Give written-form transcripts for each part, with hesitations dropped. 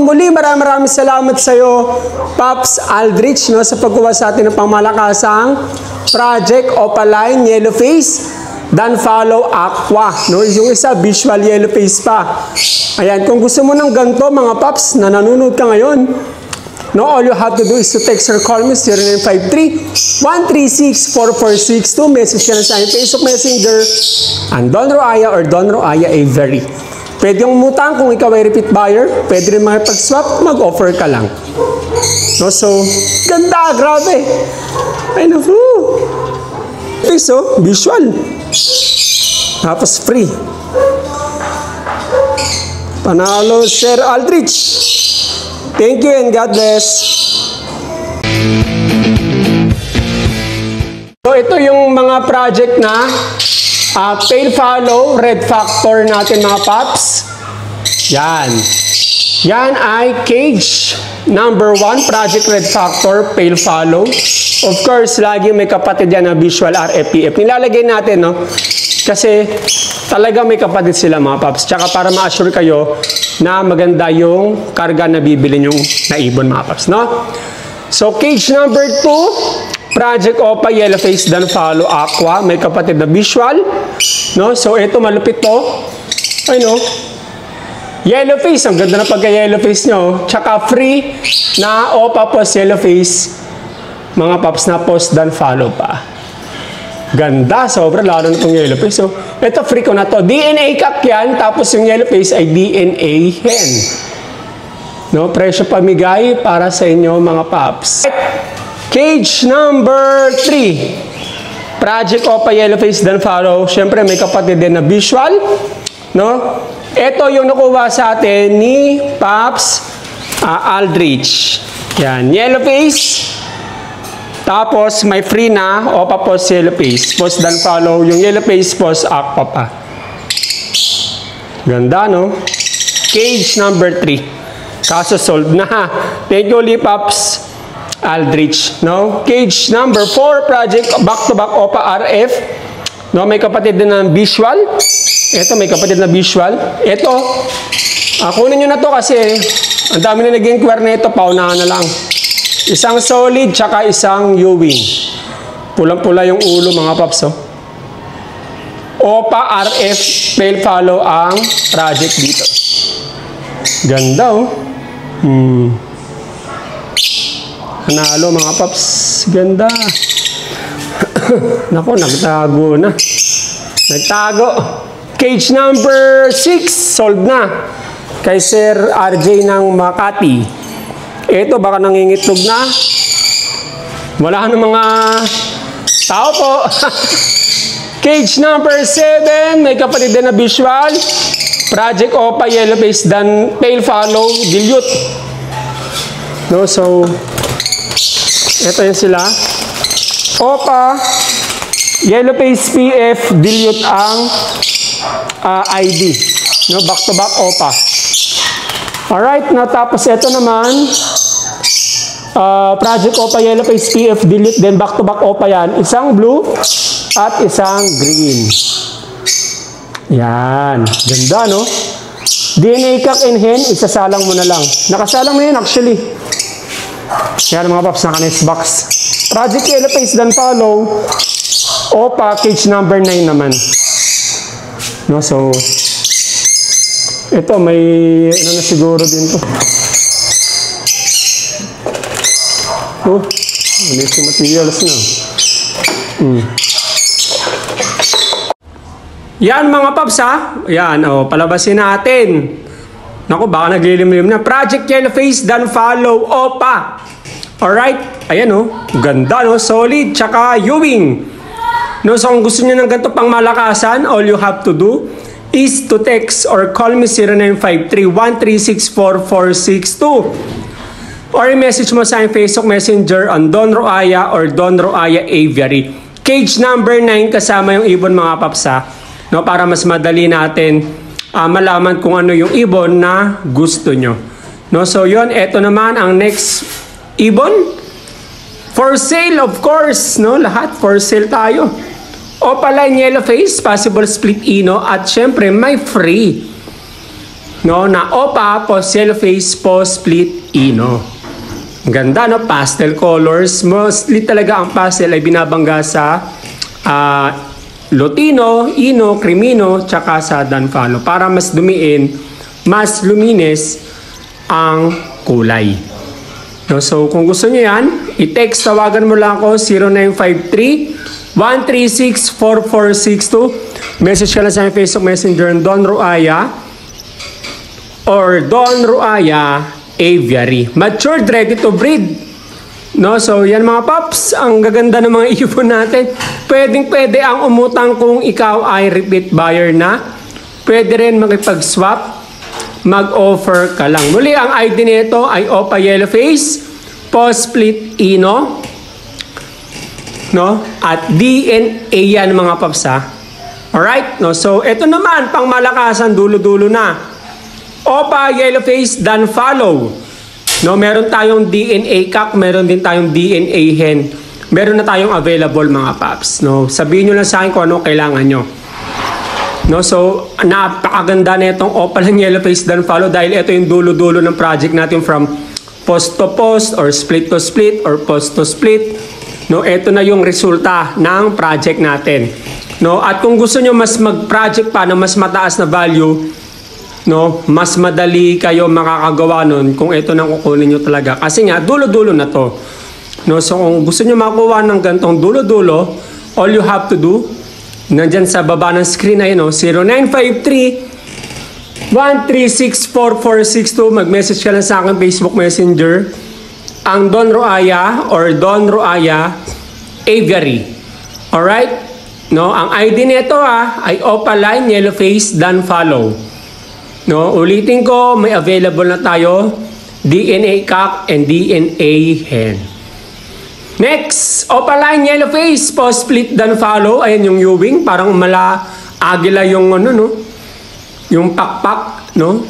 muli maraming salamat sa iyo, Pops Aldrich, no, sa pagkuha sa atin ng pangmalakasang Project Opaline Yellow Face, then follow Aqua, no? Yung isa visual yellow face pa. Ayan, kung gusto mo ng ganito mga Pops na nanonood ka ngayon, no, all you have to do is to text or call me 0953-136-4462. Message ka na sa aking Facebook Messenger and Don Roaya or Don Roaya Avery. Pwede yung umutang kung ikaw ay repeat buyer. Pwede rin makipag-swap, mag-offer ka lang. No, so, ganda, grabe. Ay, naku. Okay, so, visual. Tapos free. Panalo, Sir Aldrich. Thank you and God bless. So, ito yung mga project na pale follow, red factor natin mga Pops. Yan. Yan ay cage number 1, project red factor, pale follow. Of course, lagi may kapatid yan na visual RFPF. Nilalagay natin, no? Kasi talaga may kapatid sila mga Pops. Tsaka para ma-assure kayo na maganda yung karga na bibili nyong naibon mga Pops, no? So, cage number 2, Project Opa Yellow Face, then follow Aqua. May kapatid na visual, no? So, ito malupit to. Ay, no? Yellow face. Ang ganda na pagka-yellow face nyo. Tsaka free na Opa Post Yellow Face. Mga Pops na post, then follow pa. Ganda. Sobra. Lalo na itong yellow face. So, ito free ko na to. DNA kak yan. Tapos yung yellow face ay DNA hen. No? Presyo pamigay para sa inyo mga Pops. Cage number 3. Project Opa Yellow Face, then follow. Siyempre, may kapatid din na visual. No? Ito yung nakuha sa atin ni Pops Aldrich. Yan. Yellow Face. Tapos, may free na Opa Post Yellow Face. Post, then follow. Yung Yellow Face, Post Aqua pa. Ganda, no? Cage number 3. Kaso, sold na. Thank you, Pops Aldrich, no? Cage number 4, project back-to-back Opa RF. No, may kapatid din ng visual. Ito, may kapatid na visual. Ito, kunin nyo na to kasi ang dami na nag-inquire na ito, paunahan na lang. Isang solid, tsaka isang Ewing. Pulang-pula yung ulo, mga Pops, oh. Opa RF, pale follow ang project dito. Ganda, oh. Nanalo mga Pops. Ganda. Nako, nagtago na. Nagtago. Cage number 6. Sold na. Kay Sir RJ ng Makati. Ito, baka nangingitlog na. Wala na mga tao po. Cage number 7. May kapatid din na visual. Project Opa Yellow Face, dan pale follow, dilute. No, so ito yun sila. Opa Yellow Face PF, dilute ang ID. No, back to back Opa. Alright, natapos ito naman. Project Opa Yellow Face PF, dilute, then back to back Opa yan. Isang blue at isang green. Yan. Ganda, no? DNA kak and hen, isasalang mo na lang. Nakasalang mo yun actually. Yan mga Pops, naka-next box. Project Yellow Face, then follow. O package number 9 naman. No, so ito may ano na siguro din to. Oh, maliit yung materials na. Yan mga Pops, ha. Yan, oh, palabasin natin. Naku, baka naglilim-lim na. Project Yellow Face, then follow Opa. Alright, ayan, oh. Ganda, no? Solid, tsaka Ewing. No, so kung gusto niyo ng ganito pang malakasan, all you have to do is to text or call me 0953-136-4462. Or i-message mo sa aking Facebook Messenger on Don Roaya or Don Roaya Avery. Cage number 9 kasama yung ibon mga Pops, ha. No, para mas madali natin malaman kung ano yung ibon na gusto nyo. No, so yun, eto naman ang next ibon. For sale, of course, no? Lahat for sale tayo. Opaline Yellow Face, possible split ino, at syempre may free. no, na OPA, post yellow face, post split ino. Ang ganda, no? Pastel colors. Mostly talaga ang pastel ay binabangga sa Lutino, Ino, Crimino, tsaka sa Danfalo para mas dumiin, mas lumines ang kulay. No, so kung gusto niyo yan, i-text, tawagan mo lang ako 0953-136-4462. Message ka lang sa Facebook Messenger Don Ruaya or Don Ruaya Aviary. Matured, ready to breed. No, so yan mga paps, ang gaganda ng mga ibon natin. Pwede ang umutang kung ikaw ay repeat buyer na. Pwede rin makipag-swap, mag-offer ka lang. Muli, ang ID nito ay OPA Yellow Face, post split ino, no? At DNA yan mga paps ha. Alright, no? So ito naman, pang malakasan, dulo-dulo na. OPA Yellow Face Danfalo. No, meron tayong DNA cock, meron din tayong DNA hen. Meron na tayong available mga paps. No, sabihin nyo lang sa akin kung ano kailangan nyo. No, so napakaganda na itong OPA ng Yellow Face Danfalo dahil ito yung dulo-dulo ng project natin from post to post or split to split or post to split. No, ito na yung resulta ng project natin. No, at kung gusto nyo mas mag-project pa na mas mataas na value, no, mas madali kayo makakagawa nun kung ito nang kukunin nyo talaga. Kasi nga, dulo-dulo na to. No, so kung gusto nyo makuha ng gantong dulo-dulo, all you have to do, nandyan sa baba ng screen na yun, no, 0953-136-4462. Mag-message ka lang sa akin Facebook Messenger. Ang Don Ruaya or Don Ruaya Aviary. Alright? No, ang ID nito ay Opaline Yellow Face Danfalo. No, ulitin ko, may available na tayo DNA cock and DNA hen. Next, Opaline Yellow Face post split Danfalo. Ayan yung Ewing, parang agila yung ano, no? Yung pakpak, no?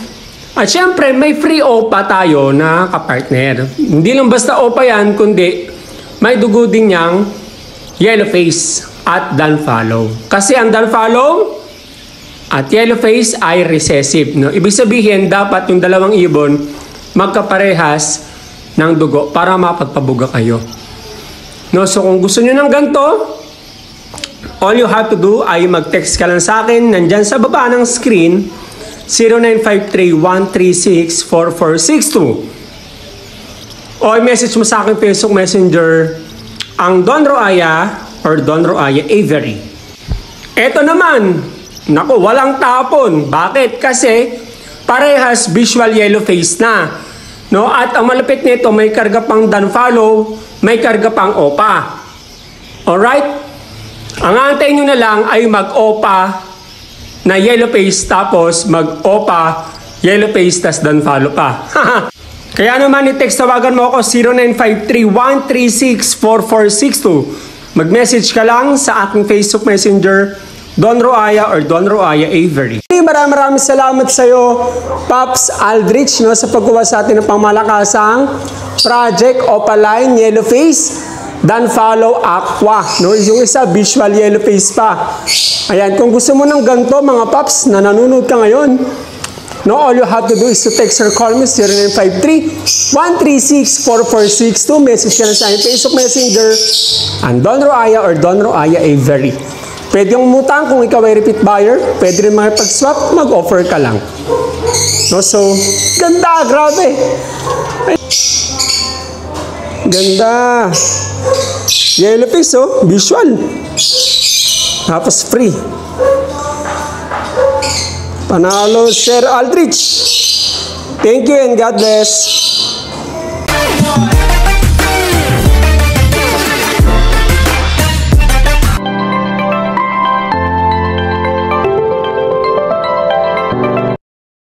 At syempre, may free OPA tayo na kapartner. Hindi lang basta OPA yan, kundi may dugo din niyang Yellow Face at Danfalo. Kasi ang Danfalo at Yellow Face ay recessive, no? Ibig sabihin, dapat yung dalawang ibon magkaparehas ng dugo para mapagpabuga kayo. No, so kung gusto nyo ng ganito, all you have to do ay mag-text ka lang sa akin. Nandyan sa baba ng screen, 0953-136-4462. O i-message mo sa akin Facebook Messenger ang Don Ruaya or Don Ruaya Aviary. Ito naman, naku, walang tapon. Bakit? Kasi parehas visual yellow face na. No? At ang malapit nito, may karga pang Danfalo, may karga pang OPA. Alright? Ang antay nyo na lang ay mag-OPA na yellow face tapos mag-OPA yellow face tas Danfalo pa. Kaya naman i-text, tawagan mo ako 0953-136-4462. Mag-message ka lang sa aking Facebook Messenger Don Ruaya or Don Ruaya Aviary. Maraming salamat sa iyo, Pops Aldrich, no, sa pagkuha sa atin ng pangmalakasang Project Opaline Yellow Face Danfalo Aqua, no? Yung isa visual yellow face pa. Ayan, kung gusto mo ng ganito mga Pops na nanonood ka ngayon, no, all you have to do is to text or call me 0953-136-4462. Message ka na sa aking Facebook Messenger and Don Ruaya or Don Ruaya Aviary. Pwede yung umutang kung ikaw ay repeat buyer. Pwede rin makipag-swap, mag-offer ka lang. No, so, ganda, grabe. Ganda. Yellow face, oh, visual. Tapos free. Panalo, Sir Aldrich. Thank you and God bless.